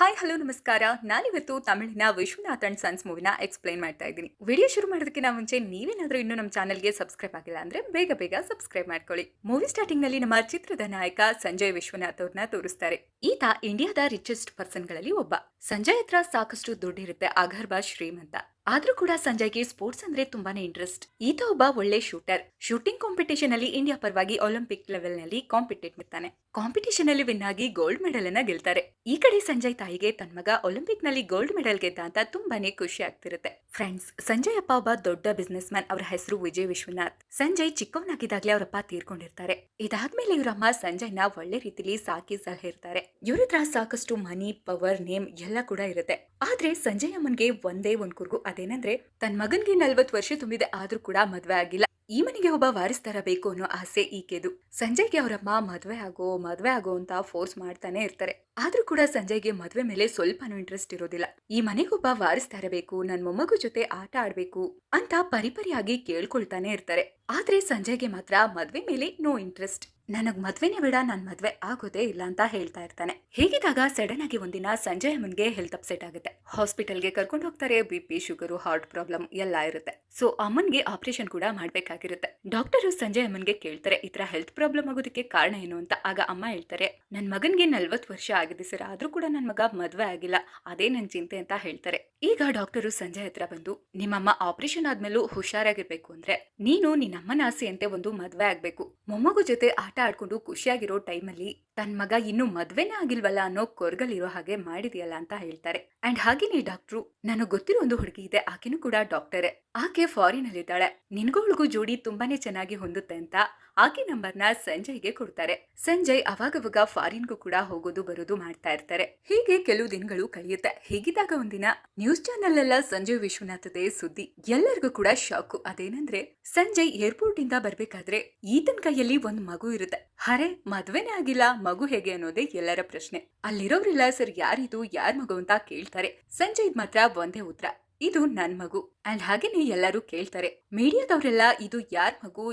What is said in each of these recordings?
Hi hello ನಮಸ್ಕಾರ. ನಾನಿವತ್ತು ತಮಿಳಿನ Vishwanath and sons ಮೂವಿನ explain ಮಾಡ್ತಾ ಇದ್ದೀನಿ. ವಿಡಿಯೋ ಶುರು ಮಾಡೋದಕ್ಕಿಂತ ಮುಂಚೆ ನೀವೇನಾದ್ರೂ ಇನ್ನೂ ನಮ್ಮ ಚಾನಲ್ಗೆ ಸಬ್ಸ್ಕ್ರೈಬ್ ಆಗಿಲ್ಲ ಅಂದ್ರೆ ಬೇಗ ಸಬ್ಸ್ಕ್ರೈಬ್ ಮಾಡ್ಕೊಳ್ಳಿ. ಮೂವಿ ಸ್ಟಾರ್ಟಿಂಗ್ ನಲ್ಲಿ ನಮ್ಮ ಚಿತ್ರದ ನಾಯಕ ಸಂಜಯ್ ವಿಶ್ವನಾಥ್ ಅವ್ರನ್ನ ತೋರಿಸ್ತಾರೆ. ಈತ ಇಂಡಿಯಾದ ರಿಚೆಸ್ಟ್ ಪರ್ಸನ್ ಗಳಲ್ಲಿ ಒಬ್ಬ. ಸಂಜಯ್ ಹತ್ರ ಸಾಕಷ್ಟು ದುಡ್ಡಿರುತ್ತೆ, ಅಗರ್ಭ ಶ್ರೀಮಂತ. ಆದ್ರೂ ಕೂಡ ಸಂಜಯ್ಗೆ ಸ್ಪೋರ್ಟ್ಸ್ ಅಂದ್ರೆ ತುಂಬಾನೇ ಇಂಟ್ರೆಸ್ಟ್. ಈತ ಒಬ್ಬ ಒಳ್ಳೆ ಶೂಟರ್. ಶೂಟಿಂಗ್ ಕಾಂಪಿಟೇಷನ್ ಅಲ್ಲಿ ಇಂಡಿಯಾ ಪರವಾಗಿ ಒಲಿಂಪಿಕ್ ಲೆವೆಲ್ ನಲ್ಲಿ ಕಾಂಪಿಟೇಟ್ ಮಾಡ್ತಾನೆ. ಕಾಂಪಿಟೇಷನ್ ಅಲ್ಲಿ ವಿನ್ ಆಗಿ ಗೋಲ್ಡ್ ಮೆಡಲ್ ಅನ್ನ ಗೆಲ್ತಾರೆ. ಈ ಕಡೆ ಸಂಜಯ್ ತಾಯಿಗೆ ತನ್ನ ಮಗ ಒಲಿಂಪಿಕ್ ನಲ್ಲಿ ಗೋಲ್ಡ್ ಮೆಡಲ್ ಗೆದ್ದ ಅಂತ ತುಂಬಾನೇ ಖುಷಿ ಆಗ್ತಿರುತ್ತೆ. ಫ್ರೆಂಡ್ಸ್, ಸಂಜಯ್ ಅಪ್ಪ ಒಬ್ಬ ದೊಡ್ಡ ಬಿಸ್ನೆಸ್ ಮ್ಯಾನ್. ಅವರ ಹೆಸರು ವಿಜಯ್ ವಿಶ್ವನಾಥ್. ಸಂಜಯ್ ಚಿಕ್ಕವನಾಗಿದ್ದಾಗ್ಲೇ ಅವರಪ್ಪ ತೀರ್ಕೊಂಡಿರ್ತಾರೆ. ಇದಾದ್ಮೇಲೆ ಇವರಮ್ಮ ಸಂಜಯ್ನ ಒಳ್ಳೆ ರೀತಿಲಿ ಸಾಕಿ ಸಲಹಿರ್ತಾರೆ. ಇವ್ರ ಹತ್ರ ಸಾಕಷ್ಟು ಮನಿ, ಪವರ್, ನೇಮ್ ಎಲ್ಲ ಕೂಡ ಇರುತ್ತೆ. ಆದ್ರೆ ಸಂಜಯ್ ಅಮ್ಮನ್ಗೆ ಒಂದೇ ಒಂದ್ ಕುರ್ಗು, ಅದೇನಂದ್ರೆ ತನ್ನ ಮಗನ್ಗೆ 40 ವರ್ಷ ತುಂಬಿದೆ, ಆದ್ರೂ ಕೂಡ ಮದ್ವೆ ಆಗಿಲ್ಲ. ಈ ಮನೆಗೆ ಒಬ್ಬ ವಾರಿಸ್ತಾರ ಬೇಕು ಅನ್ನೋ ಆಸೆ ಈಕೆದು. ಸಂಜಯ್ಗೆ ಅವರಮ್ಮ ಮದ್ವೆ ಆಗೋ ಅಂತ ಫೋರ್ಸ್ ಮಾಡ್ತಾನೆ ಇರ್ತಾರೆ. ಆದ್ರೂ ಕೂಡ ಸಂಜಯ್ಗೆ ಮದ್ವೆ ಮೇಲೆ ಸ್ವಲ್ಪನೂ ಇಂಟ್ರೆಸ್ಟ್ ಇರೋದಿಲ್ಲ. ಈ ಮನೆಗೊಬ್ಬ ವಾರಿಸ್ತಾರ ಬೇಕು, ನನ್ ಮೊಮ್ಮಗು ಜೊತೆ ಆಟ ಆಡ್ಬೇಕು ಅಂತ ಪರಿಪರಿಯಾಗಿ ಕೇಳ್ಕೊಳ್ತಾನೆ ಇರ್ತಾರೆ. ಆದ್ರೆ ಸಂಜಯ್ಗೆ ಮಾತ್ರ ಮದ್ವೆ ಮೇಲೆ ನೋ ಇಂಟ್ರೆಸ್ಟ್. ನನಗ್ ಮದ್ವೆನೇ ಬೇಡ, ನನ್ ಮದ್ವೆ ಆಗೋದೇ ಇಲ್ಲ ಅಂತ ಹೇಳ್ತಾ ಇರ್ತಾನೆ. ಹೇಗಿದ್ದಾಗ ಸಡನ್ ಆಗಿ ಒಂದಿನ ಸಂಜಯ್ ಅಮ್ಮನ್ಗೆ ಹೆಲ್ತ್ ಅಪ್ಸೆಟ್ ಆಗುತ್ತೆ. ಹಾಸ್ಪಿಟಲ್ಗೆ ಕರ್ಕೊಂಡು ಹೋಗ್ತಾರೆ. BP, ಶುಗರು, ಹಾರ್ಟ್ ಪ್ರಾಬ್ಲಮ್ ಎಲ್ಲ ಇರುತ್ತೆ. ಸೊ ಅಮ್ಮನ್ಗೆ ಆಪರೇಷನ್ ಕೂಡ ಮಾಡ್ಬೇಕಾಗಿರುತ್ತೆ. ಡಾಕ್ಟರ್ ಸಂಜಯ್ ಅಮ್ಮನ್ಗೆ ಕೇಳ್ತಾರೆ, ಈ ತರ ಹೆಲ್ತ್ ಪ್ರಾಬ್ಲಮ್ ಆಗೋದಕ್ಕೆ ಕಾರಣ ಏನು ಅಂತ. ಆಗ ಅಮ್ಮ ಹೇಳ್ತಾರೆ, ನನ್ ಮಗನ್ಗೆ 40 ವರ್ಷ ಆಗಿದೆ ಸರ್, ಆದ್ರೂ ಕೂಡ ನನ್ ಮಗ ಮದ್ವೆ ಆಗಿಲ್ಲ, ಅದೇ ನನ್ ಚಿಂತೆ ಅಂತ ಹೇಳ್ತಾರೆ. ಈಗ ಡಾಕ್ಟರು ಸಂಜಯ್ ಹತ್ರ ಬಂದು, ನಿಮ್ಮಮ್ಮ ಆಪರೇಷನ್ ಆದ್ಮೇಲೂ ಹುಷಾರಾಗಿರ್ಬೇಕು ಅಂದ್ರೆ ನೀನು ನಿನ್ನಮ್ಮನ ಆಸೆಯಂತೆ ಒಂದು ಮದ್ವೆ ಆಗ್ಬೇಕು. ಮೊಮ್ಮಗು ಜೊತೆ ಆಟ ಆಡ್ಕೊಂಡು ಖುಷಿಯಾಗಿರೋ ಟೈಮಲ್ಲಿ ತನ್ ಮಗ ಇನ್ನು ಮದ್ವೆನೇ ಆಗಿಲ್ವಲ್ಲ ಅನ್ನೋ ಕೊರ್ಗಲಿರೋ ಹಾಗೆ ಮಾಡಿದ್ಯಲ್ಲ ಅಂತ ಹೇಳ್ತಾರೆ. ಅಂಡ್ ಹಾಗೇನೆ ಡಾಕ್ಟ್ರು, ನನಗ್ ಗೊತ್ತಿರೋ ಒಂದು ಹುಡುಗಿ ಇದೆ, ಆಕೆನೂ ಕೂಡ ಡಾಕ್ಟರೇ. ಆಕೆ ಫಾರಿನ್ ಅಲ್ಲಿ ಇದ್ದಾಳೆ, ನಿನ್ಗೊಳಗೂ ಜೋಡಿ ತುಂಬಾನೇ ಚೆನ್ನಾಗಿ ಹೊಂದುತ್ತೆ ಅಂತ ಆಕೆ ನಂಬರ್ನ ಸಂಜಯ್ಗೆ ಕೊಡ್ತಾರೆ. ಸಂಜಯ್ ಅವಾಗವಾಗ ಫಾರಿನ್ಗೂ ಕೂಡ ಹೋಗೋದು ಬರೋದು ಮಾಡ್ತಾ ಇರ್ತಾರೆ. ಹೀಗೆ ಕೆಲವು ದಿನಗಳು ಕಳೆಯುತ್ತೆ. ಹೀಗಿದ್ದಾಗ ಒಂದಿನ ನ್ಯೂಸ್ ಚಾನೆಲ್ ಎಲ್ಲ ಸಂಜಯ್ ವಿಶ್ವನಾಥದೇ ಸುದ್ದಿ. ಎಲ್ಲರಿಗೂ ಕೂಡ ಶಾಕು. ಅದೇನಂದ್ರೆ ಸಂಜಯ್ ಏರ್ಪೋರ್ಟ್ ಇಂದ ಬರ್ಬೇಕಾದ್ರೆ ಈತನ ಕೈಯಲ್ಲಿ ಒಂದ್ ಮಗು ಇರುತ್ತೆ. ಹರೇ, ಮದ್ವೆನೇ ಆಗಿಲ್ಲ, ಮಗು ಹೇಗೆ ಅನ್ನೋದೇ ಎಲ್ಲರ ಪ್ರಶ್ನೆ. ಅಲ್ಲಿರೋರೆಲ್ಲ ಸರ್ ಯಾರಿದು, ಯಾರ್ ಮಗು ಅಂತ ಕೇಳ್ತಾರೆ. ಸಂಜಯ್ ಮಾತ್ರ ಒಂದೇ ಉತ್ತರ, ಇದು ನನ್ ಮಗು. ಅಂಡ್ ಹಾಗೇನೆ ಎಲ್ಲರೂ ಕೇಳ್ತಾರೆ. ಮೀಡಿಯಾದವರೆಲ್ಲ ಇದು ಯಾರ್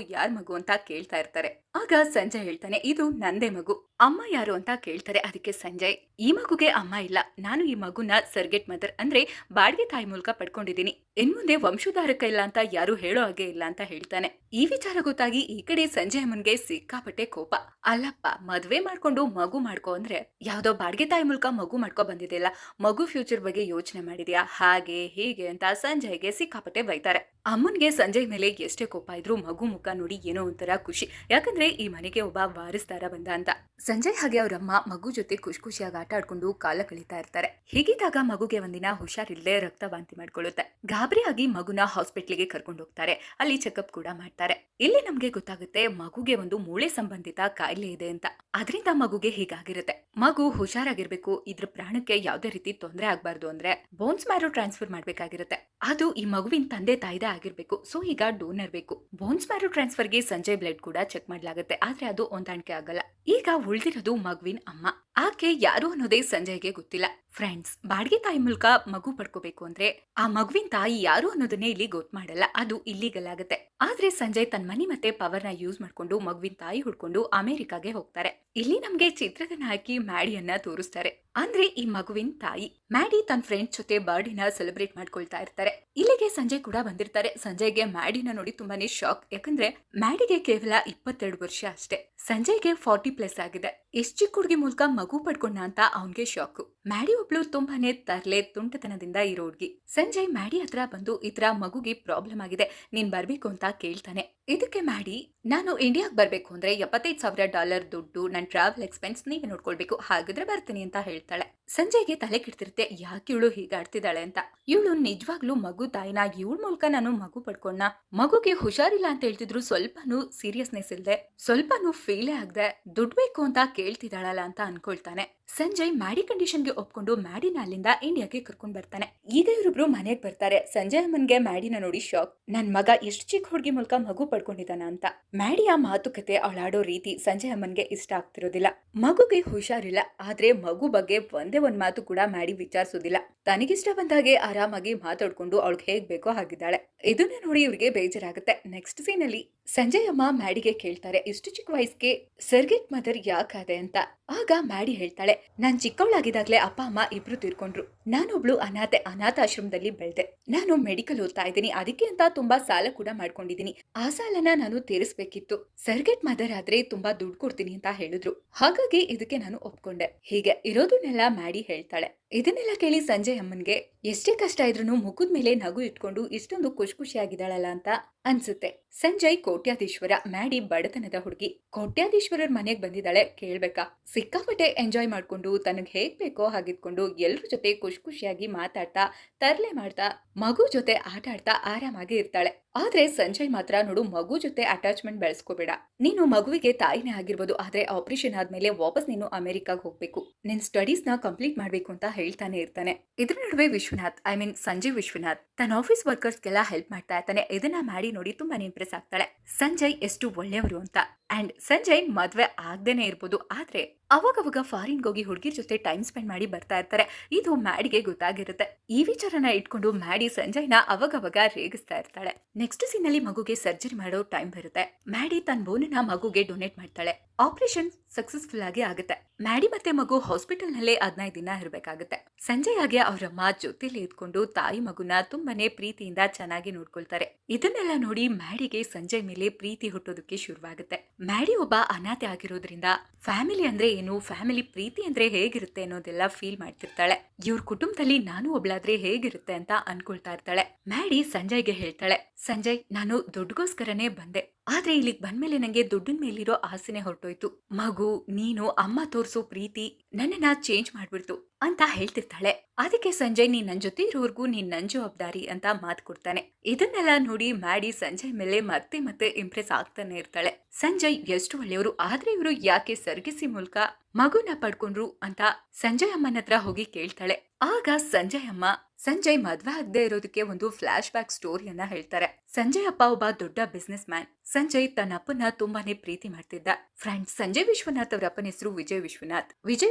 ಮಗು ಅಂತ ಕೇಳ್ತಾ ಇರ್ತಾರೆ. ಆಗ ಸಂಜಯ್ ಹೇಳ್ತಾನೆ, ಇದು ನಂದೇ ಮಗು. ಅಮ್ಮ ಯಾರು ಅಂತ ಕೇಳ್ತಾರೆ. ಅದಕ್ಕೆ ಸಂಜಯ್, ಈ ಮಗುಗೆ ಅಮ್ಮ ಇಲ್ಲ, ನಾನು ಈ ಮಗುನ ಸರ್ಗೆಟ್ ಮದರ್ ಅಂದ್ರೆ ಬಾಡಿಗೆ ತಾಯಿ ಮೂಲಕ ಪಡ್ಕೊಂಡಿದ್ದೀನಿ. ಇನ್ಮುಂದೆ ವಂಶೋದ್ಧಾರಕ ಇಲ್ಲ ಅಂತ ಯಾರು ಹೇಳೋ ಹಾಗೆ ಇಲ್ಲ ಅಂತ ಹೇಳ್ತಾನೆ. ಈ ವಿಚಾರ ಗೊತ್ತಾಗಿ ಈ ಕಡೆ ಸಂಜಯ್ ಅಮ್ಮನ್ಗೆ ಸಿಕ್ಕಾಪಟ್ಟೆ ಕೋಪ. ಅಲ್ಲಪ್ಪ, ಮದ್ವೆ ಮಾಡ್ಕೊಂಡು ಮಗು ಮಾಡ್ಕೊ ಅಂದ್ರೆ ಯಾವ್ದೋ ಬಾಡಿಗೆ ತಾಯಿ ಮೂಲಕ ಮಗು ಮಾಡ್ಕೊ ಬಂದಿದೆಯಲ್ಲ, ಮಗು ಫ್ಯೂಚರ್ ಬಗ್ಗೆ ಯೋಚನೆ ಮಾಡಿದ್ಯಾ, ಹಾಗೆ ಹೀಗೆ ಅಂತ ಸಂಜಯ್ಗೆ ಸಿಕ್ಕಾಪಟ್ಟೆ ಬೈತಾರೆ. ಅಮ್ಮನ್ಗೆ ಸಂಜಯ್ ಮೇಲೆ ಎಷ್ಟೇ ಕೋಪ ಇದ್ರು ಮಗು ಮುಖ ನೋಡಿ ಏನೋ ಒಂಥರ ಖುಷಿ. ಯಾಕಂದ್ರೆ ಈ ಮನೆಗೆ ಒಬ್ಬ ವಾರಿಸ್ತಾರ ಬಂದ ಅಂತ. ಸಂಜಯ್ ಹಾಗೆ ಅವರಮ್ಮ ಮಗು ಜೊತೆ ಖುಷಿಯಾಗಿ ಆಟ ಆಡ್ಕೊಂಡು ಕಾಲ ಕಳೀತಾ ಇರ್ತಾರೆ. ಹೀಗಿದ್ದಾಗ ಮಗುಗೆ ಒಂದಿನ ಹುಷಾರಿಲ್ಲದೆ ರಕ್ತ ವಾಂತಿ ಮಾಡ್ಕೊಳ್ಳುತ್ತೆ. ಗಾಬರಿಯಾಗಿ ಮಗುನ ಹಾಸ್ಪಿಟ್ಲಿಗೆ ಕರ್ಕೊಂಡು ಹೋಗ್ತಾರೆ. ಅಲ್ಲಿ ಚೆಕಪ್ ಕೂಡ ಮಾಡ್ತಾರೆ. ಇಲ್ಲಿ ನಮ್ಗೆ ಗೊತ್ತಾಗುತ್ತೆ ಮಗುಗೆ ಒಂದು ಮೂಳೆ ಸಂಬಂಧಿತ ಕಾಯಿಲೆ ಇದೆ ಅಂತ. ಅದರಿಂದ ಮಗುಗೆ ಹೀಗಾಗಿರುತ್ತೆ. ಮಗು ಹುಷಾರಾಗಿರ್ಬೇಕು, ಇದ್ರ ಪ್ರಾಣಕ್ಕೆ ಯಾವ್ದೇ ರೀತಿ ತೊಂದರೆ ಆಗ್ಬಾರ್ದು ಅಂದ್ರೆ ಬೋನ್ಸ್ ಮ್ಯಾರೋ ಟ್ರಾನ್ಸ್ಫರ್ ಮಾಡ್ಬೇಕಾಗಿರುತ್ತೆ. ಅದು ಈ ಮಗುವಿನ ತಂದೆ ತಾಯಿದೆ ಆಗಿರ್ಬೇಕು. ಸೊ ಈಗ ಡೋನರ್ ಬೇಕು. ಬೋನ್ಸ್ ಮ್ಯಾರೋ ಟ್ರಾನ್ಸ್ಫರ್ ಗೆ ಸಂಜಯ್ ಬ್ಲಡ್ ಕೂಡ ಚೆಕ್ ಮಾಡ್ಲಾಗುತ್ತೆ. ಆದ್ರೆ ಅದು ಹೊಂದಾಣಿಕೆ ಆಗಲ್ಲ. ಈಗ ಉಳಿದಿರೋದು ಮಗುವಿನ ಅಮ್ಮ. ಆಕೆ ಯಾರು ಅನ್ನೋದೇ ಸಂಜಯ್ಗೆ ಗೊತ್ತಿಲ್ಲ. ಫ್ರೆಂಡ್ಸ್, ಬಾಡಿಗೆ ತಾಯಿ ಮೂಲಕ ಮಗು ಪಡ್ಕೋಬೇಕು ಅಂದ್ರೆ ಆ ಮಗುವಿನ ತಾಯಿ ಯಾರು ಅನ್ನೋದನ್ನೇ ಇಲ್ಲಿ ಗೊತ್ತು ಮಾಡಲ್ಲ. ಅದು ಇಲ್ಲಿಗಲ್ ಆಗುತ್ತೆ. ಆದ್ರೆ ಸಂಜಯ್ ತನ್ನ ಮನಿ ಮತ್ತೆ ಪವರ್ ನ ಯೂಸ್ ಮಾಡ್ಕೊಂಡು ಮಗುವಿನ ತಾಯಿ ಹುಡ್ಕೊಂಡು ಅಮೆರಿಕಾಗೆ ಹೋಗ್ತಾರೆ. ಇಲ್ಲಿ ನಮ್ಗೆ ಚಿತ್ರದ ನಾಯಕಿ ಮ್ಯಾಡಿಯನ್ನ ತೋರಿಸ್ತಾರೆ. ಅಂದ್ರೆ ಈ ಮಗುವಿನ ತಾಯಿ ಮ್ಯಾಡಿ ತನ್ನ ಫ್ರೆಂಡ್ಸ್ ಜೊತೆ ಬರ್ಡೇನ ಸೆಲೆಬ್ರೇಟ್ ಮಾಡ್ಕೊಳ್ತಾ ಇರ್ತಾರೆ. ಇಲ್ಲಿಗೆ ಸಂಜಯ್ ಕೂಡ ಬಂದಿರ್ತಾರೆ. ಸಂಜಯ್ಗೆ ಮ್ಯಾಡಿನ ನೋಡಿ ತುಂಬಾನೇ ಶಾಕ್. ಯಾಕಂದ್ರೆ ಮ್ಯಾಡಿಗೆ ಕೇವಲ 22 ವರ್ಷ ಅಷ್ಟೇ. ಸಂಜಯ್ಗೆ 40+ ಆಗಿದೆ. ಎಷ್ಟ್ ಚಿಕ್ಕ ಹುಡುಗಿ ಮೂಲಕ ಮಗು ಪಡ್ಕೊಂಡ ಅಂತ ಅವನ್ಗೆ ಶಾಕು. ಮ್ಯಾಡಿ ಒಬ್ಳು ತುಂಬಾನೇ ತರ್ಲೆ ತುಂಟತನದಿಂದ ಇರೋ ಹುಡ್ಗಿ. ಸಂಜಯ್ ಮ್ಯಾಡಿ ಹತ್ರ ಬಂದು ಈ ತರ ಮಗುಗೆ ಪ್ರಾಬ್ಲಮ್ ಆಗಿದೆ, ನೀನ್ ಬರ್ಬೇಕು ಅಂತ ಕೇಳ್ತಾನೆ. ಇದಕ್ಕೆ ಮ್ಯಾಡಿ, ನಾನು ಇಂಡಿಯಾಗ್ ಬರ್ಬೇಕು ಅಂದ್ರೆ $75,000 ದುಡ್ಡು, ನನ್ ಟ್ರಾವೆಲ್ ಎಕ್ಸ್ಪೆನ್ಸ್ ನೀವೇ ನೋಡ್ಕೊಳ್ಬೇಕು, ಹಾಗಿದ್ರೆ ಬರ್ತೀನಿ ಅಂತ ಹೇಳ್ತಾಳೆ. ಸಂಜಯ್ಗೆ ತಲೆ ಕೆಡ್ತಿರುತ್ತೆ, ಯಾಕೆ ಇವಳು ಹೀಗಾಡ್ತಿದ್ದಾಳೆ ಅಂತ. ಇವಳು ನಿಜವಾಗ್ಲೂ ಮಗು ತಾಯಿನ ಇವಳ ಮೂಲಕ ನಾನು ಮಗು ಪಡ್ಕೊಂಡ. ಮಗುಗೆ ಹುಷಾರಿಲ್ಲ ಅಂತ ಹೇಳ್ತಿದ್ರು, ಸ್ವಲ್ಪನೂ ಸೀರಿಯಸ್ನೆಸ್ ಇಲ್ದೆ, ಸ್ವಲ್ಪನೂ ಫೀಲೇ ಆಗದೆ ದುಡ್ಡು ಬೇಕು ಅಂತ ಕೇಳ್ತಿದ್ದಾಳಲ್ಲ ಅಂತ ಅನ್ಕೊಳ್ತಾನೆ. ಸಂಜಯ್ ಮ್ಯಾಡಿ ಕಂಡೀಷನ್ಗೆ ಒಪ್ಕೊಂಡು ಮ್ಯಾಡಿನ ಅಲ್ಲಿಂದ ಇಂಡಿಯಾಗೆ ಕರ್ಕೊಂಡ್ ಬರ್ತಾನೆ. ಈಗ ಇವರಿಬ್ರು ಮನೆಗ್ ಬರ್ತಾರೆ. ಸಂಜಯ್ ಅಮ್ಮನ್ಗೆ ಮ್ಯಾಡಿನ ನೋಡಿ ಶಾಕ್. ನನ್ ಮಗ ಎಷ್ಟು ಚಿಕ್ಕ ಹುಡುಗಿ ಮೂಲಕ ಮಗು ಪಡ್ಕೊಂಡಿದ್ದಾನ ಅಂತ. ಮ್ಯಾಡಿಯ ಮಾತುಕತೆ, ಅವಳಾಡೋ ರೀತಿ ಸಂಜಯ್ ಅಮ್ಮನ್ಗೆ ಇಷ್ಟ ಆಗ್ತಿರೋದಿಲ್ಲ. ಮಗುಗೆ ಹುಷಾರಿಲ್ಲ, ಆದ್ರೆ ಮಗು ಬಗ್ಗೆ ಒಂದೇ ಒಂದ್ ಮಾತು ಕೂಡ ಮ್ಯಾಡಿ ವಿಚಾರಿಸೋದಿಲ್ಲ. ತನಗಿಷ್ಟ ಬಂದಾಗೆ ಆರಾಮಾಗಿ ಮಾತಾಡ್ಕೊಂಡು ಅವಳಿಗೆ ಹೇಗ್ ಬೇಕೋ ಹಾಗಿದ್ದಾಳೆ. ಇದನ್ನ ನೋಡಿ ಇವ್ರಿಗೆ ಬೇಜಾರಾಗುತ್ತೆ. ನೆಕ್ಸ್ಟ್ ಸೀನ್ ಅಲ್ಲಿ ಸಂಜಯ್ ಅಮ್ಮ ಮ್ಯಾಡಿಗೆ ಕೇಳ್ತಾರೆ ಇಷ್ಟು ಚಿಕ್ಕ ವಯಸ್ಸಿಗೆ ಸರ್ಗೆಟ್ ಮದರ್ ಯಾಕಾದೆ ಅಂತ. ಆಗ ಮ್ಯಾಡಿ ಹೇಳ್ತಾಳೆ, ನಾನ್ ಚಿಕ್ಕವಳಾಗಿದ್ದಾಗ್ಲೇ ಅಪ್ಪ ಅಮ್ಮ ಇಬ್ರು ತೀರ್ಕೊಂಡ್ರು. ನಾನೊಬ್ಳು ಅನಾಥಾಶ್ರಮದಲ್ಲಿ ಬೆಳೆದೆ. ನಾನು ಮೆಡಿಕಲ್ ಓದ್ತಾ ಇದ್ದೀನಿ, ಅದಕ್ಕೆ ಅಂತ ತುಂಬಾ ಸಾಲ ಕೂಡ ಮಾಡ್ಕೊಂಡಿದೀನಿ. ಆ ಸಾಲನ ನಾನು ತೀರಿಸ್ಬೇಕಿತ್ತು. ಸರ್ಗೆಟ್ ಮದರ್ ಆದ್ರೆ ತುಂಬಾ ದುಡ್ಡು ಕೊಡ್ತೀನಿ ಅಂತ ಹೇಳಿದ್ರು, ಹಾಗಾಗಿ ಇದಕ್ಕೆ ನಾನು ಒಪ್ಕೊಂಡೆ. ಹೀಗೆ ಇರೋದನ್ನೆಲ್ಲ ಮ್ಯಾಡಿ ಹೇಳ್ತಾಳೆ. ಇದನ್ನೆಲ್ಲ ಕೇಳಿ ಸಂಜಯ್ ಅಮ್ಮನ್ಗೆ ಎಷ್ಟೇ ಕಷ್ಟ ಇದ್ರೂ ಮುಖದ ಮೇಲೆ ನಗು ಇಟ್ಕೊಂಡು ಇಷ್ಟೊಂದು ಖುಷಿಯಾಗಿದ್ದಾಳಲ್ಲ ಅಂತ ಅನ್ಸುತ್ತೆ. ಸಂಜಯ್ ಕೋಟ್ಯಾಧೀಶ್ವರ, ಮ್ಯಾಡಿ ಬಡತನದ ಹುಡುಗಿ. ಕೋಟ್ಯಾಧೀಶ್ವರರ ಮನೆಗ್ ಬಂದಿದ್ದಾಳೆ, ಕೇಳ್ಬೇಕಾ? ಸಿಕ್ಕಾಪಟ್ಟೆ ಎಂಜಾಯ್ ಮಾಡ್ಕೊಂಡು ತನಗ್ ಹೇಗ್ ಬೇಕೋ ಹಾಗಿದ್ಕೊಂಡು ಎಲ್ರ ಜೊತೆ ಖುಷಿಯಾಗಿ ಮಾತಾಡ್ತಾ, ತರ್ಲೆ ಮಾಡ್ತಾ, ಮಗು ಜೊತೆ ಆಟ ಆಡ್ತಾ ಆರಾಮಾಗಿ ಇರ್ತಾಳೆ. ಆದ್ರೆ ಸಂಜಯ್ ಮಾತ್ರ ನೋಡು, ಮಗು ಜೊತೆ ಅಟ್ಯಾಚ್ಮೆಂಟ್ ಬೆಳೆಸ್ಕೋಬೇಡ. ನೀನು ಮಗುವಿಗೆ ತಾಯಿನೇ ಆಗಿರ್ಬೋದು, ಆದ್ರೆ ಆಪರೇಷನ್ ಆದ್ಮೇಲೆ ವಾಪಸ್ ನೀನು ಅಮೆರಿಕಾಗ್ ಹೋಗ್ಬೇಕು, ನಿನ್ ಸ್ಟಡೀಸ್ ನ ಕಂಪ್ಲೀಟ್ ಮಾಡ್ಬೇಕು ಅಂತ ಹೇಳ್ತಾನೆ ಇರ್ತಾನೆ. ಇದ್ರ ನಡುವೆ ಸಂಜಯ್ ವಿಶ್ವನಾಥ್ ತನ್ನ ಆಫೀಸ್ ವರ್ಕರ್ಸ್ಗೆಲ್ಲ ಹೆಲ್ಪ್ ಮಾಡ್ತಾ ಇರ್ತಾನೆ. ಇದನ್ನ ಮಾಡಿ ನೋಡಿ ತುಂಬಾನೇ ಇಂಪ್ರೆಸ್ ಆಗ್ತಾಳೆ ಸಂಜಯ್ ಎಷ್ಟು ಒಳ್ಳೆಯವರು ಅಂತ. ಅಂಡ್ ಸಂಜಯ್ ಮದ್ವೆ ಆಗ್ದೇನೆ ಇರ್ಬೋದು, ಆದ್ರೆ ಅವಾಗವಾಗ ಫಾರಿನ್ ಹೋಗಿ ಹುಡುಗಿರ್ ಜೊತೆ ಟೈಮ್ ಸ್ಪೆಂಡ್ ಮಾಡಿ ಬರ್ತಾ ಇರ್ತಾರೆ. ಇದು ಮ್ಯಾಡಿಗೆ ಗೊತ್ತಾಗಿರುತ್ತೆ. ಈ ವಿಚಾರನ ಇಟ್ಕೊಂಡು ಮ್ಯಾಡಿ ಸಂಜಯ್ನ ಅವಾಗವಾಗ ರೇಗಿಸ್ತಾ ಇರ್ತಾಳೆ. ನೆಕ್ಸ್ಟ್ ಸೀನ್ ಅಲ್ಲಿ ಮಗುಗೆ ಸರ್ಜರಿ ಮಾಡೋ ಟೈಮ್ ಬರುತ್ತೆ. ಮ್ಯಾಡಿ ತನ್ನ ಬೋನನ್ನ ಮಗುಗೆ ಡೊನೇಟ್ ಮಾಡ್ತಾಳೆ. ಆಪರೇಷನ್ ಸಕ್ಸಸ್ಫುಲ್ ಆಗಿ ಆಗುತ್ತೆ. ಮ್ಯಾಡಿ ಮತ್ತೆ ಮಗು ಹಾಸ್ಪಿಟಲ್ ನಲ್ಲೇ 15 ದಿನ ಇರಬೇಕಾಗುತ್ತೆ. ಸಂಜಯ್ ಆಗಿ ಅವರಮ್ಮ ಜೊತೆಲಿ ಇದ್ಕೊಂಡು ತಾಯಿ ಮಗುನ ತುಂಬಾನೇ ಪ್ರೀತಿಯಿಂದ ಚೆನ್ನಾಗಿ ನೋಡ್ಕೊಳ್ತಾರೆ. ಇದನ್ನೆಲ್ಲ ನೋಡಿ ಮ್ಯಾಡಿಗೆ ಸಂಜಯ್ ಮೇಲೆ ಪ್ರೀತಿ ಹುಟ್ಟೋದಕ್ಕೆ ಶುರುವಾಗುತ್ತೆ. ಮ್ಯಾಡಿ ಒಬ್ಬ ಅನಾಥೆ ಆಗಿರೋದ್ರಿಂದ ಫ್ಯಾಮಿಲಿ ಅಂದ್ರೆ ಏನು, ಫ್ಯಾಮಿಲಿ ಪ್ರೀತಿ ಅಂದ್ರೆ ಹೇಗಿರುತ್ತೆ ಅನ್ನೋದೆಲ್ಲ ಫೀಲ್ ಮಾಡ್ತಿರ್ತಾಳೆ. ಇವ್ರ ಕುಟುಂಬದಲ್ಲಿ ನಾನು ಒಬ್ಳಾದ್ರೆ ಹೇಗಿರುತ್ತೆ ಅಂತ ಅನ್ಕೊಳ್ತಾ ಇರ್ತಾಳೆ. ಮ್ಯಾಡಿ ಸಂಜಯ್ಗೆ ಹೇಳ್ತಾಳೆ, ಸಂಜಯ್, ನಾನು ದುಡ್ಡುಗೋಸ್ಕರನೇ ಬಂದೆ, ಆದ್ರೆ ಇಲ್ಲಿಗೆ ಬಂದ್ಮೇಲೆ ನಂಗೆ ದುಡ್ಡಿನ ಮೇಲಿರೋ ಆಸೆನೆ ಹೊರಟೋಯ್ತು. ಮಗು, ನೀನು, ಅಮ್ಮ ತೋರ್ಸೋ ಪ್ರೀತಿ ನನ್ನನ್ನ ಚೇಂಜ್ ಮಾಡ್ಬಿಡ್ತು ಅಂತ ಹೇಳ್ತಿರ್ತಾಳೆ. ಅದಕ್ಕೆ ಸಂಜಯ್, ನೀನ್ ನನ್ ಜೊತೆ ಇರೋರ್ಗು ನೀನ್ ನನ್ ಜವಾಬ್ದಾರಿ ಅಂತ ಮಾತು ಕೊಡ್ತಾನೆ. ಇದನ್ನೆಲ್ಲ ನೋಡಿ ಮ್ಯಾಡಿ ಸಂಜಯ್ ಮೇಲೆ ಮತ್ತೆ ಇಂಪ್ರೆಸ್ ಆಗ್ತಾನೆ ಇರ್ತಾಳೆ. ಸಂಜಯ್ ಎಷ್ಟು ಒಳ್ಳೆಯವರು, ಆದ್ರೆ ಇವರು ಯಾಕೆ ಸರ್ಗಿಸಿ ಮೂಲಕ ಮಗುನ ಪಡ್ಕೊಂಡ್ರು ಅಂತ ಸಂಜಯ್ ಅಮ್ಮನ ಹತ್ರ ಹೋಗಿ ಕೇಳ್ತಾಳೆ. ಆಗ ಸಂಜಯ್ ಮದ್ವೆ ಆಗದೆ ಇರೋದಕ್ಕೆ ಒಂದು ಫ್ಲಾಶ್ ಬ್ಯಾಕ್ ಸ್ಟೋರಿಯನ್ನ ಹೇಳ್ತಾರೆ. ಸಂಜಯ್ ಅಪ್ಪ ಒಬ್ಬ ದೊಡ್ಡ ಬಿಸ್ನೆಸ್ ಮ್ಯಾನ್. ಸಂಜಯ್ ತನ್ನ ಅಪ್ಪನ ತುಂಬಾನೇ ಪ್ರೀತಿ ಮಾಡ್ತಿದ್ದ. ಫ್ರೆಂಡ್ಸ್, ಸಂಜಯ್ ವಿಶ್ವನಾಥ್ ಅವರ ಅಪ್ಪನ ಹೆಸರು ವಿಜಯ್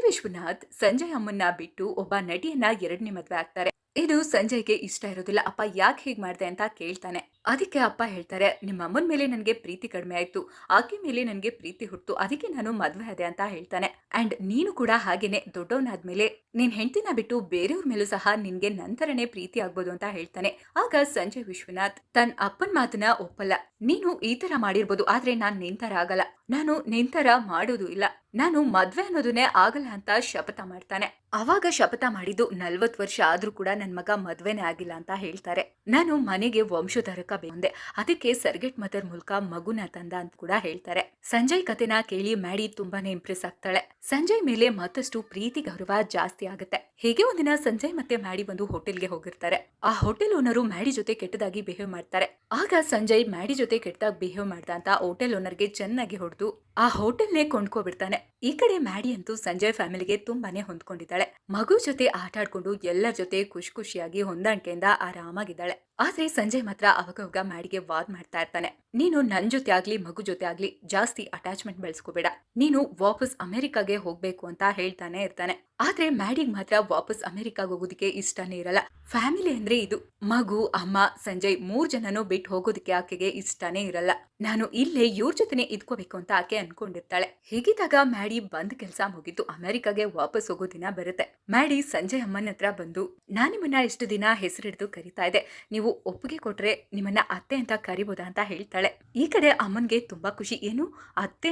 ವಿಶ್ವನಾಥ್ ಸಂಜಯ್ ಅಮ್ಮನ್ನ ಬಿಟ್ಟು ಒಬ್ಬ ನಟಿಯನ್ನ 2ನೇ ಮದ್ವೆ ಆಗ್ತಾರೆ. ಇದು ಸಂಜಯ್ಗೆ ಇಷ್ಟ ಇರೋದಿಲ್ಲ. ಅಪ್ಪ ಯಾಕೆ ಹೀಗ್ ಮಾಡ್ದೆ ಅಂತ ಕೇಳ್ತಾನೆ. ಅದಕ್ಕೆ ಅಪ್ಪ ಹೇಳ್ತಾರೆ, ನಿಮ್ಮ ಅಮ್ಮನ ಮೇಲೆ ನನ್ಗೆ ಪ್ರೀತಿ ಕಡಿಮೆ ಆಯ್ತು, ಆಕೆ ಮೇಲೆ ನನ್ಗೆ ಪ್ರೀತಿ ಹುಟ್ಟು, ಅದಕ್ಕೆ ನಾನು ಮದ್ವೆ ಆದೆ ಅಂತ ಹೇಳ್ತಾನೆ. ಅಂಡ್ ನೀನು ಕೂಡ ಹಾಗೇನೆ ದೊಡ್ಡವನಾದ್ಮೇಲೆ ನಿನ್ ಹೆಂಡತಿನ ಬಿಟ್ಟು ಬೇರೆಯವ್ರ ಮೇಲೂ ಸಹ ನಿನ್ಗೆ ನಂತರನೇ ಪ್ರೀತಿ ಆಗ್ಬೋದು ಅಂತ ಹೇಳ್ತಾನೆ. ಆಗ ಸಂಜಯ್ ವಿಶ್ವನಾಥ್ ತನ್ನ ಅಪ್ಪನ ಮಾತನ್ನ ಒಪ್ಪಲ್ಲ. ನೀನು ಈ ತರ ಮಾಡಿರ್ಬೋದು, ಆದ್ರೆ ನಾನ್ ನಿಂತರ ಆಗಲ್ಲ, ನಾನು ನಿಂತರ ಮಾಡೋದು ಇಲ್ಲ, ನಾನು ಮದ್ವೆ ಅನ್ನೋದನ್ನೇ ಆಗಲ್ಲ ಅಂತ ಶಪಥ ಮಾಡ್ತಾನೆ. ಅವಾಗ ಶಪಥ ಮಾಡಿದ್ದು 40 ವರ್ಷ ಆದ್ರೂ ಕೂಡ ನನ್ ಮಗ ಮದ್ವೆನೇ ಆಗಿಲ್ಲ ಅಂತ ಹೇಳ್ತಾರೆ. ನಾನು ಮನೆಗೆ ವಂಶೋದ್ಧಾರಕ ಬಂದೆ, ಅದಕ್ಕೆ ಸರ್ಗೆಟ್ ಮದರ್ ಮೂಲಕ ಮಗುನ ತಂದ ಅಂತ ಕೂಡ ಹೇಳ್ತಾರೆ. ಸಂಜಯ್ ಕತೆನ ಕೇಳಿ ಮ್ಯಾಡಿ ತುಂಬಾನೇ ಇಂಪ್ರೆಸ್ ಆಗ್ತಾಳೆ. ಸಂಜಯ್ ಮೇಲೆ ಮತ್ತಷ್ಟು ಪ್ರೀತಿ ಗೌರವ ಜಾಸ್ತಿ ಆಗುತ್ತೆ. ಹೇಗೆ ಒಂದಿನ ಸಂಜಯ್ ಮತ್ತೆ ಮ್ಯಾಡಿ ಒಂದು ಹೋಟೆಲ್ಗೆ ಹೋಗಿರ್ತಾರೆ. ಆ ಹೋಟೆಲ್ ಓನರು ಮ್ಯಾಡಿ ಜೊತೆ ಕೆಟ್ಟದಾಗಿ ಬಿಹೇವ್ ಮಾಡ್ತಾರೆ. ಆಗ ಸಂಜಯ್ ಮ್ಯಾಡಿ ಜೊತೆ ಕೆಟ್ಟದಾಗಿ ಬಿಹೇವ್ ಮಾಡ್ದ ಅಂತ ಹೋಟೆಲ್ ಓನರ್ಗೆ ಚೆನ್ನಾಗಿ ಹೊಡೆದು ಆ ಹೋಟೆಲ್ನೇ ಕೊಂಡ್ಕೋಬಿಡ್ತಾನೆ. ಈ ಕಡೆ ಮ್ಯಾಡಿ ಅಂತೂ ಸಂಜಯ್ ಫ್ಯಾಮಿಲಿಗೆ ತುಂಬಾನೇ ಹೊಂದ್ಕೊಂಡಿದ್ದಾಳೆ. ಮಗು ಜೊತೆ ಆಟ ಆಡ್ಕೊಂಡು ಎಲ್ಲರ ಜೊತೆ ಖುಷಿಯಾಗಿ ಹೊಂದಾಣಿಕೆಯಿಂದ ಆರಾಮಾಗಿದ್ದಾಳೆ. ಆದ್ರೆ ಸಂಜಯ್ ಮಾತ್ರ ಅವಾಗವಾಗ ಮ್ಯಾಡಿಗೆ ವಾದ್ ಮಾಡ್ತಾ ಇರ್ತಾನೆ. ನೀನು ನನ್ ಜೊತೆ ಆಗ್ಲಿ ಮಗು ಜೊತೆ ಆಗ್ಲಿ ಜಾಸ್ತಿ ಅಟ್ಯಾಚ್ಮೆಂಟ್ ಬೆಳೆಸ್ಕೋಬೇಡ, ನೀನು ವಾಪಸ್ ಅಮೆರಿಕಾಗೆ ಹೋಗ್ಬೇಕು ಅಂತ ಹೇಳ್ತಾನೆ ಇರ್ತಾನೆ. ಆದ್ರೆ ಮ್ಯಾಡಿಗ್ ಮಾತ್ರ ವಾಪಸ್ ಅಮೆರಿಕಾಗ ಹೋಗೋದಕ್ಕೆ ಇಷ್ಟನೇ ಇರಲ್ಲ. ಫ್ಯಾಮಿಲಿ ಅಂದ್ರೆ ಇದು, ಮಗು, ಅಮ್ಮ, ಸಂಜಯ್ 3 ಜನನೂ ಬಿಟ್ಟು ಹೋಗೋದಕ್ಕೆ ಆಕೆಗೆ ಇಷ್ಟನೇ ಇರಲ್ಲ. ನಾನು ಇಲ್ಲೇ ಇವ್ರ ಜೊತೆನೆ ಇದ್ಕೋಬೇಕು ಅಂತ ಆಕೆ ಅನ್ಕೊಂಡಿರ್ತಾಳೆ. ಹೀಗಿದ್ದಾಗ ಮ್ಯಾಡಿ ಬಂದ್ ಕೆಲಸ ಮುಗಿತು ಅಮೆರಿಕಾಗೆ ವಾಪಸ್ ಹೋಗೋ ದಿನ ಬರುತ್ತೆ. ಮ್ಯಾಡಿ ಸಂಜಯ್ ಅಮ್ಮನ ಹತ್ರ ಬಂದು, ನಾನ್ ನಿಮ್ಮನ್ನ ಇಷ್ಟು ದಿನ ಹೆಸರಿಡ್ದು ಕರಿತಾ ಇದೆ, ನೀವು ಒಪ್ಪಿಗೆ ಕೊಟ್ರೆ ನಿಮ್ಮನ್ನ ಅತ್ತೆ ಅಂತ ಕರಿಬೋದಾ ಅಂತ ಹೇಳ್ತಾಳೆ. ಈ ಕಡೆ ಅಮ್ಮನ್ಗೆ ತುಂಬಾ ಖುಷಿ. ಏನು ಅತ್ತೆ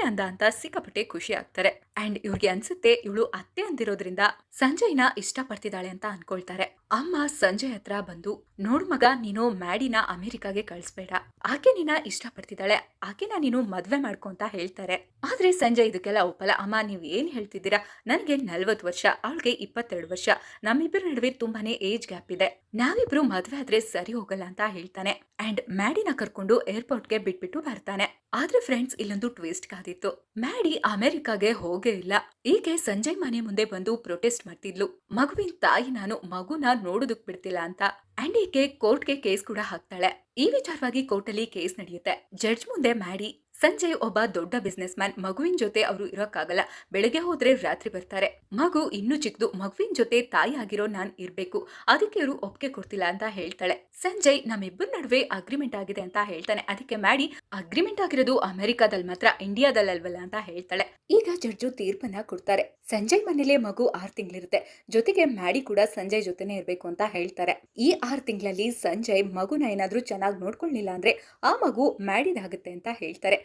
ಅಂದ ಅಂತ ಸಿಕ್ಕಾಪಟ್ಟೆ ಖುಷಿ ಆಗ್ತಾರೆ. ಅಂಡ್ ಇವ್ರಿಗೆ ಅನ್ಸುತ್ತೆ ಇವಳು ಅತ್ತೆ ಅಂದಿರೋದ್ರಿಂದ ಸಂಜಯ್ನ ಇಷ್ಟ ಪಡ್ತಿದ್ದಾಳೆ ಅಂತ ಅನ್ಕೊಳ್ತಾರೆ. ಅಮ್ಮ ಸಂಜಯ್ ಹತ್ರ ಬಂದು, ನೋಡ್ ಮಗ, ನೀನು ಮ್ಯಾಡಿನ ಅಮೆರಿಕಾಗೆ ಕಳಿಸ್ಬೇಡ, ಆಕೆ ನಿನ್ನ ಇಷ್ಟ ಪಡ್ತಿದ್ದಾಳೆ, ಆಕೆನ ನೀನು ಮದ್ವೆ ಮಾಡ್ಕೊ ಅಂತ ಹೇಳ್ತಾರೆ. ಆದ್ರೆ ಸಂಜಯ್ ಇದಕ್ಕೆಲ್ಲ ಒಪ್ಪಲ್ಲ. ಅಮ್ಮ, ನೀವ್ ಏನ್ ಹೇಳ್ತಿದ್ದೀರಾ, ನನ್ಗೆ 40 ವರ್ಷ, ಅವಳಿಗೆ 22 ವರ್ಷ, ನಮ್ಮಿಬ್ಬರ ನಡುವೆ ತುಂಬಾನೇ ಏಜ್ ಗ್ಯಾಪ್ ಇದೆ, ನಾವಿಬ್ರು ಮದ್ವೆ ಆದ್ರೆ ಸರಿ ಹೋಗಲ್ಲ ಅಂತ ಹೇಳ್ತಾನೆ. ಅಂಡ್ ಮ್ಯಾಡಿನ ಕರ್ಕೊಂಡು ಏರ್ಪೋರ್ಟ್ಗೆ ಬಿಟ್ಬಿಟ್ಟು ಬರ್ತಾನೆ. ಆದ್ರೆ ಫ್ರೆಂಡ್ಸ್, ಇಲ್ಲೊಂದು ಟ್ವಿಸ್ಟ್ ಕಾದಿತ್ತು. ಮ್ಯಾಡಿ ಅಮೆರಿಕಾಗೆ ಹೋಗೇ ಇಲ್ಲ. ಈಕೆ ಸಂಜಯ್ ಮನೆ ಮುಂದೆ ಬಂದು ಪ್ರೊಟೆಸ್ಟ್ ಮಾಡ್ತಿದ್ಲು. ಮಗುವಿನ ತಾಯಿ ನಾನು, ಮಗುನ ನೋಡೋದಕ್ ಬಿಡ್ತಿಲ್ಲ ಅಂತ. ಅಂಡ್ ಈಕೆ ಕೋರ್ಟ್ಗೆ ಕೇಸ್ ಕೂಡ ಹಾಕ್ತಾಳೆ. ಈ ವಿಚಾರವಾಗಿ ಕೋರ್ಟಲ್ಲಿ ಕೇಸ್ ನಡೆಯುತ್ತೆ. ಜಡ್ಜ್ ಮುಂದೆ ಮ್ಯಾಡಿ ಸಂಜಯ್ ಒಬ್ಬ ದೊಡ್ಡ ಬಿಸ್ನೆಸ್ ಮ್ಯಾನ್. ಮಗುವಿನ ಜೊತೆ ಅವರು ಇರೋಕ್ಕಾಗಲ್ಲ. ಬೆಳಗ್ಗೆ ಹೋದ್ರೆ ರಾತ್ರಿ ಬರ್ತಾರೆ. ಮಗು ಇನ್ನೂ ಚಿಕ್ಕದು. ಮಗುವಿನ ಜೊತೆ ತಾಯಿ ಆಗಿರೋ ನಾನ್ ಇರ್ಬೇಕು. ಅದಕ್ಕೆ ಇವರು ಒಪ್ಪಿಗೆ ಕೊಡ್ತಿಲ್ಲ ಅಂತ ಹೇಳ್ತಾಳೆ. ಸಂಜಯ್ ನಮ್ಮಿಬ್ಬರ ನಡುವೆ ಅಗ್ರಿಮೆಂಟ್ ಆಗಿದೆ ಅಂತ ಹೇಳ್ತಾನೆ. ಅದಕ್ಕೆ ಮಾಡಿ ಅಗ್ರಿಮೆಂಟ್ ಆಗಿರೋದು ಅಮೆರಿಕಾದಲ್ಲಿ ಮಾತ್ರ, ಇಂಡಿಯಾದಲ್ಲಲ್ವಲ್ಲ ಅಂತ ಹೇಳ್ತಾಳೆ. ಈಗ ಜಡ್ಜು ತೀರ್ಪನ್ನ ಕೊಡ್ತಾರೆ. ಸಂಜಯ್ ಮನೇಲೆ ಮಗು 6 ತಿಂಗಳಿರುತ್ತೆ. ಜೊತೆಗೆ ಮ್ಯಾಡಿ ಕೂಡ ಸಂಜಯ್ ಜೊತೆನೆ ಇರ್ಬೇಕು ಅಂತ ಹೇಳ್ತಾರೆ. ಈ 6 ತಿಂಗಳಲ್ಲಿ ಸಂಜಯ್ ಮಗುನ ಏನಾದ್ರೂ ಚೆನ್ನಾಗಿ ನೋಡ್ಕೊಳ್ಳಿಲ್ಲ ಅಂದ್ರೆ ಆ ಮಗು ಮ್ಯಾಡಿದಾಗುತ್ತೆ ಅಂತ ಹೇಳ್ತಾರೆ.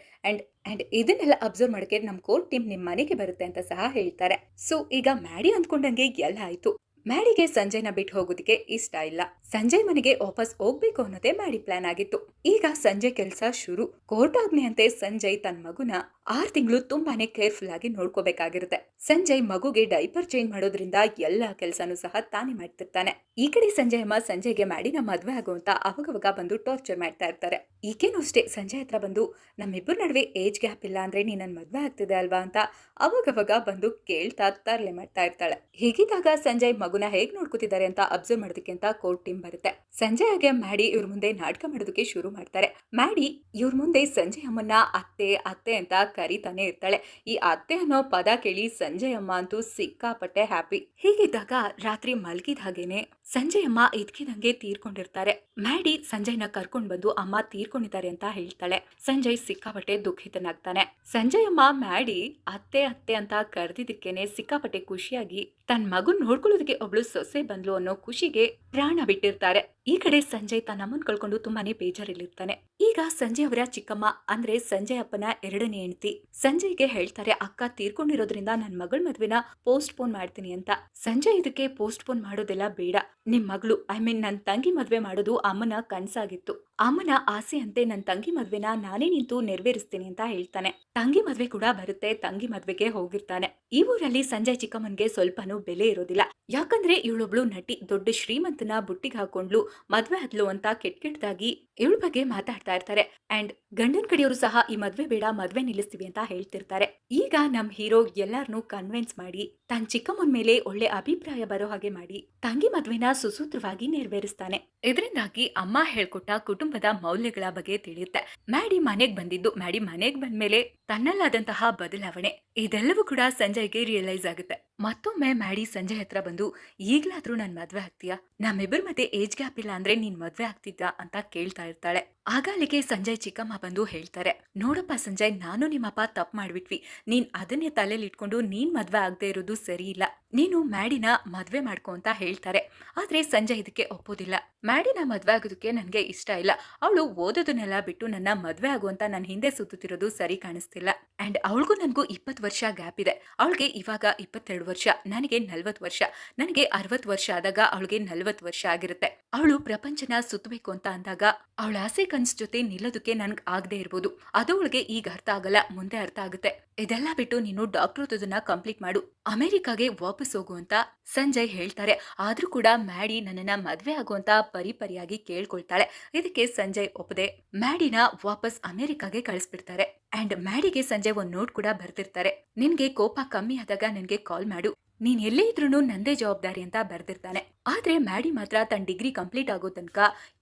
ಅಂಡ್ ಇದನ್ನೆಲ್ಲ ಅಬ್ಸರ್ವ್ ಮಾಡಕ್ಕೆ ನಮ್ ಕೋರ್ಟ್ ಟೀಮ್ ನಿಮ್ ಮನೆಗೆ ಬರುತ್ತೆ ಅಂತ ಸಹ ಹೇಳ್ತಾರೆ. ಸೊ ಈಗ ಮ್ಯಾಡಿ ಅಂದ್ಕೊಂಡಂಗೆ ಎಲ್ಲ ಆಯ್ತು. ಮ್ಯಾಡಿಗೆ ಸಂಜಯ್ನ ಬಿಟ್ಟು ಹೋಗೋದಕ್ಕೆ ಇಷ್ಟ ಇಲ್ಲ. ಸಂಜಯ್ ಮನೆಗೆ ವಾಪಸ್ ಹೋಗ್ಬೇಕು ಅನ್ನೋದೇ ಮ್ಯಾಡಿ ಪ್ಲಾನ್ ಆಗಿತ್ತು. ಈಗ ಸಂಜಯ್ ಕೆಲಸ ಶುರು. ಕೋರ್ಟ್ ಆಜ್ಞೆಯಂತೆ ಸಂಜಯ್ ತನ್ನ ಮಗುನ 6 ತಿಂಗಳು ತುಂಬಾನೇ ಕೇರ್ಫುಲ್ ಆಗಿ ನೋಡ್ಕೋಬೇಕಾಗಿರುತ್ತೆ. ಸಂಜಯ್ ಮಗುಗೆ ಡೈಪರ್ ಚೇಂಜ್ ಮಾಡೋದ್ರಿಂದ ಎಲ್ಲಾ ಕೆಲಸನೂ ಸಹ ತಾನೇ ಮಾಡ್ತಿರ್ತಾನೆ. ಈ ಕಡೆ ಸಂಜಯ್ ಅಮ್ಮ ಸಂಜಯ್ಗೆ ಮ್ಯಾಡಿನ ಮದ್ವೆ ಆಗುವಂತ ಅವಾಗವಾಗ ಬಂದು ಟಾರ್ಚರ್ ಮಾಡ್ತಾ ಇರ್ತಾರೆ. ಈಗೇನು ಅಷ್ಟೇ ಸಂಜಯ್ ಹತ್ರ ಬಂದು ನಮ್ಮಿಬ್ಬರ ನಡುವೆ ಏಜ್ ಗ್ಯಾಪ್ ಇಲ್ಲ ಅಂದ್ರೆ ನೀ ನನ್ ಮದ್ವೆ ಆಗ್ತಿದೆ ಅಲ್ವಾ ಅಂತ ಅವಾಗವಾಗ ಬಂದು ಕೇಳ್ತಾ ತರ್ಲೆ ಮಾಡ್ತಾ ಇರ್ತಾಳೆ. ಹೀಗಿದ್ದಾಗ ಸಂಜಯ್ ಮಗುನ ಹೇಗ್ ನೋಡ್ಕೋತಿದ್ದಾರೆ ಅಂತ ಅಬ್ಸರ್ವ್ ಮಾಡೋದಕ್ಕೆ ಅಂತ ಕೋರ್ಟ್ ಟೀಮ್ ಬರುತ್ತೆ. ಸಂಜಯ್ ಹಾಗೆ ಮ್ಯಾಡಿ ಇವ್ರ ಮುಂದೆ ನಾಟಕ ಮಾಡೋದಕ್ಕೆ ಶುರು ಮಾಡ್ತಾರೆ. ಮ್ಯಾಡಿ ಇವ್ರ ಮುಂದೆ ಸಂಜಯ್ ಅಮ್ಮನ್ನ ಅತ್ತೆ ಅತ್ತೆ ಅಂತ ಕರೀತಾನೆ ಇರ್ತಾಳೆ. ಈ ಅತ್ತೆ ಅನ್ನೋ ಪದ ಕೇಳಿ ಸಂಜಯ್ ಅಮ್ಮ ಅಂತೂ ಸಿಕ್ಕಾಪಟ್ಟೆ ಹ್ಯಾಪಿ. ಹೀಗಿದ್ದಾಗ ರಾತ್ರಿ ಮಲ್ಗಿದ ಹಾಗೇನೆ ಸಂಜಯ್ ಅಮ್ಮ ಇದ್ಕಿದಂಗೆ ತೀರ್ಕೊಂಡಿರ್ತಾರೆ. ಮ್ಯಾಡಿ ಸಂಜಯ್ನ ಕರ್ಕೊಂಡ್ ಬಂದು ಅಮ್ಮ ತೀರ್ಕೊಂಡಿದ್ದಾರೆ ಅಂತ ಹೇಳ್ತಾಳೆ. ಸಂಜಯ್ ಸಿಕ್ಕಾಪಟ್ಟೆ ದುಃಖಿತನಾಗ್ತಾನೆ. ಸಂಜಯ್ ಅಮ್ಮ ಮ್ಯಾಡಿ ಅತ್ತೆ ಅತ್ತೆ ಅಂತ ಕರೆದಿದ್ದಕ್ಕೇನೆ ಸಿಕ್ಕಾಪಟ್ಟೆ ಖುಷಿಯಾಗಿ ತನ್ನ ಮಗುನ್ ನೋಡ್ಕೊಳ್ಳೋದಕ್ಕೆ ಒಬ್ಳು ಸೊಸೆ ಬಂದ್ಲು ಅನ್ನೋ ಖುಷಿಗೆ ಪ್ರಾಣ ಬಿಟ್ಟಿರ್ತಾರೆ. ಈ ಕಡೆ ಸಂಜಯ್ ತನ್ನ ಅಮ್ಮನ್ ಕಳ್ಕೊಂಡು ತುಂಬಾನೇ ಬೇಜಾರಲ್ಲಿರ್ತಾನೆ. ಈಗ ಸಂಜಯ್ ಅವರ ಚಿಕ್ಕಮ್ಮ ಅಂದ್ರೆ ಸಂಜಯ್ ಅಪ್ಪನ 2ನೇ ಹೆಂಡತಿ ಸಂಜಯ್ಗೆ ಹೇಳ್ತಾರೆ, ಅಕ್ಕ ತೀರ್ಕೊಂಡಿರೋದ್ರಿಂದ ನನ್ ಮಗಳ ಮದ್ವೆನ ಪೋಸ್ಟ್ ಪೋನ್ ಮಾಡ್ತೀನಿ ಅಂತ. ಸಂಜಯ್ ಇದಕ್ಕೆ ಪೋಸ್ಟ್ ಪೋನ್ ಮಾಡೋದೆಲ್ಲ ಬೇಡ, ನಿಮ್ ಮಗಳು ನನ್ ತಂಗಿ ಮದ್ವೆ ಮಾಡೋದು ಅಮ್ಮನ ಕನ್ಸಾಗಿತ್ತು. ಅಮ್ಮನ ಆಸೆ ಅಂತೆ ನನ್ ತಂಗಿ ಮದ್ವೆನ ನಾನೇ ನಿಂತು ನೆರವೇರಿಸ್ತೀನಿ ಅಂತ ಹೇಳ್ತಾನೆ. ತಂಗಿ ಮದ್ವೆ ಕೂಡ ಬರುತ್ತೆ. ತಂಗಿ ಮದ್ವೆಗೆ ಹೋಗಿರ್ತಾನೆ. ಈ ಊರಲ್ಲಿ ಸಂಜಯ್ ಚಿಕ್ಕಮ್ಮನ್ಗೆ ಸ್ವಲ್ಪನೂ ಬೆಲೆ ಇರೋದಿಲ್ಲ. ಯಾಕಂದ್ರೆ ಇವಳೊಬ್ಳು ನಟಿ, ದೊಡ್ಡ ಶ್ರೀಮಂತನ ಬುಟ್ಟಿಗೆ ಹಾಕೊಂಡ್ಲು, ಮದ್ವೆ ಆದ್ಲು ಅಂತ ಕೆಟ್ಟದಾಗಿ ಇವಳ ಬಗ್ಗೆ ಮಾತಾಡ್ತಾ ಇರ್ತಾರೆ. ಅಂಡ್ ಗಂಡನ್ ಕಡೆಯವರು ಸಹ ಈ ಮದ್ವೆ ಬೇಡ, ಮದ್ವೆ ನಿಲ್ಲಿಸ್ತೀವಿ ಅಂತ ಹೇಳ್ತಿರ್ತಾರೆ. ಈಗ ನಮ್ ಹೀರೋ ಎಲ್ಲಾರನ್ನೂ ಕನ್ವಿನ್ಸ್ ಮಾಡಿ ತನ್ನ ಚಿಕ್ಕಮ್ಮನ ಮೇಲೆ ಒಳ್ಳೆ ಅಭಿಪ್ರಾಯ ಬರೋ ಹಾಗೆ ಮಾಡಿ ತಂಗಿ ಮದ್ವೆನ ಸುಸೂತ್ರವಾಗಿ ನೆರವೇರಿಸ್ತಾನೆ. ಇದರಿಂದಾಗಿ ಅಮ್ಮ ಹೇಳ್ಕೊಟ್ಟ ಕುಟುಂಬದ ಮೌಲ್ಯಗಳ ಬಗ್ಗೆ ತಿಳಿಯುತ್ತೆ. ಮ್ಯಾಡಿ ಮನೆಗ್ ಬಂದಿದ್ದು, ಮ್ಯಾಡಿ ಮನೆಗ್ ಬಂದ್ಮೇಲೆ ತನ್ನಲ್ಲಾದಂತಹ ಬದಲಾವಣೆ ಇದೆಲ್ಲವೂ ಕೂಡ ಸಂಜಯ್ಗೆ ರಿಯಲೈಸ್ ಆಗುತ್ತೆ. ಮತ್ತೊಮ್ಮೆ ಮ್ಯಾಡಿ ಸಂಜಯ್ ಹತ್ರ ಬಂದು ಈಗ್ಲಾದ್ರೂ ನನ್ ಮದ್ವೆ ಆಗ್ತೀಯಾ, ನಮ್ಮಿಬ್ಬರ ಮಧ್ಯೆ ಏಜ್ ಗ್ಯಾಪ್ ಇಲ್ಲ ಅಂದ್ರೆ ನೀನ್ ಮದ್ವೆ ಆಗ್ತಿದ್ದ ಅಂತ ಕೇಳ್ತಾ ಇರ್ತಾಳೆ. ಆಗ ಅಲ್ಲಿಗೆ ಸಂಜಯ್ ಚಿಕ್ಕಮ್ಮ ಬಂದು ಹೇಳ್ತಾರೆ, ನೋಡಪ್ಪ ಸಂಜಯ್, ನಾನು ನಿಮ್ಮಪ್ಪ ತಪ್ಪು ಮಾಡ್ಬಿಟ್ವಿ. ನೀನ್ ಅದನ್ನೇ ತಲೆಯಲ್ಲಿ ಇಟ್ಕೊಂಡು ನೀನ್ ಮದ್ವೆ ಆಗದೆ ಇರೋದು ಸರಿ ಇಲ್ಲ. ನೀನು ಮ್ಯಾಡಿನ ಮದ್ವೆ ಮಾಡ್ಕೊ ಅಂತ ಹೇಳ್ತಾರೆ. ಆದ್ರೆ ಸಂಜಯ್ ಇದಕ್ಕೆ ಒಪ್ಪೋದಿಲ್ಲ. ಮ್ಯಾಡಿನ ಮದ್ವೆ ಆಗೋದಕ್ಕೆ ನನ್ಗೆ ಇಷ್ಟ ಇಲ್ಲ. ಅವಳು ಓದೋದನ್ನೆಲ್ಲ ಬಿಟ್ಟು ನನ್ನ ಮದ್ವೆ ಆಗುವಂತ ನನ್ ಹಿಂದೆ ಸುತ್ತುತ್ತಿರೋದು ಸರಿ ಕಾಣಿಸ್ತಿಲ್ಲ. ಅಂಡ್ ಅವಳಿಗೂ ನನ್ಗೂ 20 ವರ್ಷ ಗ್ಯಾಪ್ ಇದೆ. ಅವಳಿಗೆ ಇವಾಗ 22 ವರ್ಷ, ನನಗೆ 40 ವರ್ಷ. ನನಗೆ 60 ವರ್ಷ ಆದಾಗ ಅವಳಿಗೆ 40 ವರ್ಷ ಆಗಿರುತ್ತೆ. ಅವಳು ಪ್ರಪಂಚನ ಸುತ್ತಬೇಕು ಅಂತ ಅಂದಾಗ ಅವಳ ಆಸೆ ಕನ್ಸ್ ಜೊತೆ ನಿಲ್ಲೋದಕ್ಕೆ ನನ್ಗೆ ಆಗದೆ ಇರ್ಬೋದು. ಅದು ಅವಳಿಗೆ ಈಗ ಅರ್ಥ ಆಗಲ್ಲ, ಮುಂದೆ ಅರ್ಥ ಆಗುತ್ತೆ. ಇದೆಲ್ಲ ಬಿಟ್ಟು ನೀನು ಡಾಕ್ಟರ್ ಓದೋದನ್ನ ಕಂಪ್ಲೀಟ್ ಮಾಡು, ಅಮೆರಿಕಾಗೆ ವಾಪಸ್ ಹೋಗು ಅಂತ ಸಂಜಯ್ ಹೇಳ್ತಾರೆ. ಆದ್ರೂ ಕೂಡ ಮ್ಯಾಡಿ ನನ್ನನ್ನ ಮದ್ವೆ ಆಗುವಂತ ಪರಿಪರಿಯಾಗಿ ಕೇಳ್ಕೊಳ್ತಾಳೆ. ಇದಕ್ಕೆ ಸಂಜಯ್ ಒಪ್ಪದೆ ಮ್ಯಾಡಿನ ವಾಪಸ್ ಅಮೆರಿಕಾಗೆ ಕಳಿಸ್ಬಿಡ್ತಾರೆ. ಅಂಡ್ ಮ್ಯಾಡಿಗೆ ಸಂಜಯ್ ಒಂದ್ ನೋಟ್ ಕೂಡ ಬರ್ತಿರ್ತಾರೆ. ನಿನ್ಗೆ ಕೋಪ ಕಮ್ಮಿ ಆದಾಗ ನನ್ಗೆ ಕಾಲ್ ಮಾಡು, ನೀನ್ ಎಲ್ಲೇ ಇದ್ರೂ ನಂದೇ ಜವಾಬ್ದಾರಿ ಅಂತ ಬರ್ದಿರ್ತಾನೆ. ಆದ್ರೆ ಮ್ಯಾಡಿ ಮಾತ್ರ ತನ್ನ ಡಿಗ್ರಿ ಕಂಪ್ಲೀಟ್ ಆಗೋ ತನಕ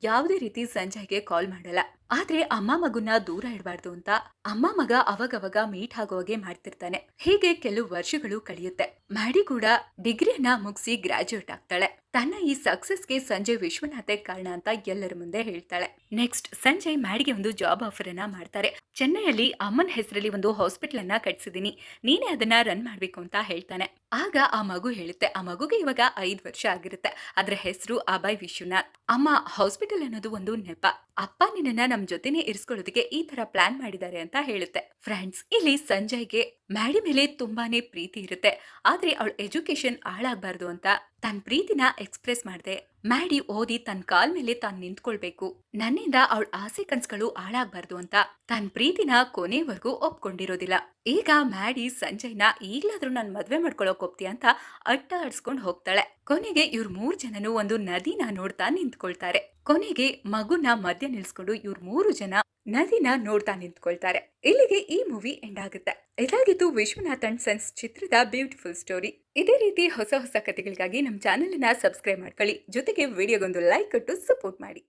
ಯಾವುದೇ ರೀತಿ ಸಂಜಯ್ಗೆ ಕಾಲ್ ಮಾಡಲ್ಲ. ಆದ್ರೆ ಅಮ್ಮ ಮಗುನ ದೂರ ಇಡಬಾರ್ದು ಅಂತ ಅಮ್ಮ ಮಗ ಅವಾಗವಾಗ ಮೀಟ್ ಆಗೋವಾಗೆ ಮಾಡ್ತಿರ್ತಾನೆ. ಹೀಗೆ ಕೆಲವು ವರ್ಷಗಳು ಕಳೆಯುತ್ತೆ. ಮ್ಯಾಡಿ ಕೂಡ ಡಿಗ್ರಿಯನ್ನ ಮುಗಿಸಿ ಗ್ರಾಜುಯೇಟ್ ಆಗ್ತಾಳೆ. ತನ್ನ ಈ ಸಕ್ಸಸ್ಗೆ ಸಂಜಯ್ ವಿಶ್ವನಾಥೇ ಕಾರಣ ಅಂತ ಎಲ್ಲರ ಮುಂದೆ ಹೇಳ್ತಾಳೆ. ನೆಕ್ಸ್ಟ್ ಸಂಜಯ್ ಮ್ಯಾಡಿಗೆ ಒಂದು ಜಾಬ್ ಆಫರ್ ಅನ್ನ ಮಾಡ್ತಾರೆ. ಚೆನ್ನೈಯಲ್ಲಿ ಅಮ್ಮನ ಹೆಸರಲ್ಲಿ ಒಂದು ಹಾಸ್ಪಿಟಲ್ ಅನ್ನ ಕಟ್ಸಿದೀನಿ, ನೀನೇ ಅದನ್ನ ರನ್ ಮಾಡ್ಬೇಕು ಅಂತ ಹೇಳ್ತಾನೆ. ಆಗ ಆ ಮಗು ಹೇಳುತ್ತೆ, ಆ ಮಗುಗೆ ಇವಾಗ 5 ವರ್ಷ ಆಗಿರುತ್ತೆ. ಅದ್ರ ಹೆಸರು ಅಭಯ್ ವಿಶ್ವನಾಥ್. ಅಮ್ಮ, ಹಾಸ್ಪಿಟಲ್ ಅನ್ನೋದು ಒಂದು ನೆಪ, ಅಪ್ಪ ನಿನ್ನ ನಮ್ ಜೊತೆನೆ ಇರಿಸ್ಕೊಳ್ಳೋದಕ್ಕೆ ಈ ತರ ಪ್ಲಾನ್ ಮಾಡಿದ್ದಾರೆ ಅಂತ ಹೇಳುತ್ತೆ. ಫ್ರೆಂಡ್ಸ್, ಇಲ್ಲಿ ಸಂಜಯ್ಗೆ ಮ್ಯಾಡಿ ಮೇಲೆ ತುಂಬಾನೇ ಪ್ರೀತಿ ಇರುತ್ತೆ. ಆದ್ರೆ ಅವಳ ಎಜುಕೇಶನ್ ಹಾಳಾಗ್ಬಾರ್ದು ಅಂತ ತನ್ನ ಪ್ರೀತಿನ ಎಕ್ಸ್ಪ್ರೆಸ್ ಮಾಡ್ದೆ ಮ್ಯಾಡಿ ಓದಿ ತನ್ನ ಕಾಲ್ ಮೇಲೆ ತಾನು ನಿಂತ್ಕೊಳ್ಬೇಕು, ನನ್ನಿಂದ ಅವಳ ಆಸೆ ಕನ್ಸ್ಗಳು ಹಾಳಾಗ್ಬಾರ್ದು ಅಂತ ತನ್ನ ಪ್ರೀತಿನ ಕೊನೆವರೆಗೂ ಒಪ್ಕೊಂಡಿರೋದಿಲ್ಲ. ಈಗ ಮ್ಯಾಡಿ ಸಂಜಯ್ನ ಈಗ್ಲಾದ್ರೂ ನನ್ ಮದ್ವೆ ಮಾಡ್ಕೊಳಕ್ ಒಪ್ತೀಯ ಅಂತ ಅಟ್ಟ ಆಡ್ಸ್ಕೊಂಡ್ ಹೋಗ್ತಾಳೆ. ಕೊನೆಗೆ ಇವ್ರ 3 ಜನನು ಒಂದು ನದಿನ ನೋಡ್ತಾ ನಿಂತ್ಕೊಳ್ತಾರೆ. ಕೊನೆಗೆ ಮಗುನ ಮಧ್ಯ ನಿಲ್ಸ್ಕೊಂಡು ಇವ್ರ 3 ಜನ ನದಿನ ನೋಡ್ತಾ ನಿಂತ್ಕೊಳ್ತಾರೆ. ಇಲ್ಲಿಗೆ ಈ ಮೂವಿ ಎಂಡ್ ಆಗುತ್ತೆ. ಇದಾಗಿತ್ತು ವಿಶ್ವನಾಥ್ ಅಂಡ್ ಸನ್ಸ್ ಚಿತ್ರದ ಬ್ಯೂಟಿಫುಲ್ ಸ್ಟೋರಿ. ಇದೇ ರೀತಿ ಹೊಸ ಹೊಸ ಕಥೆಗಳಿಗಾಗಿ ನಮ್ಮ ಚಾನೆಲ್ ಅನ್ನ ಸಬ್ಸ್ಕ್ರೈಬ್ ಮಾಡ್ಕೊಳ್ಳಿ. ಜೊತೆಗೆ ವಿಡಿಯೋಗೊಂದು ಲೈಕ್ ಕೊಟ್ಟು ಸಪೋರ್ಟ್ ಮಾಡಿ.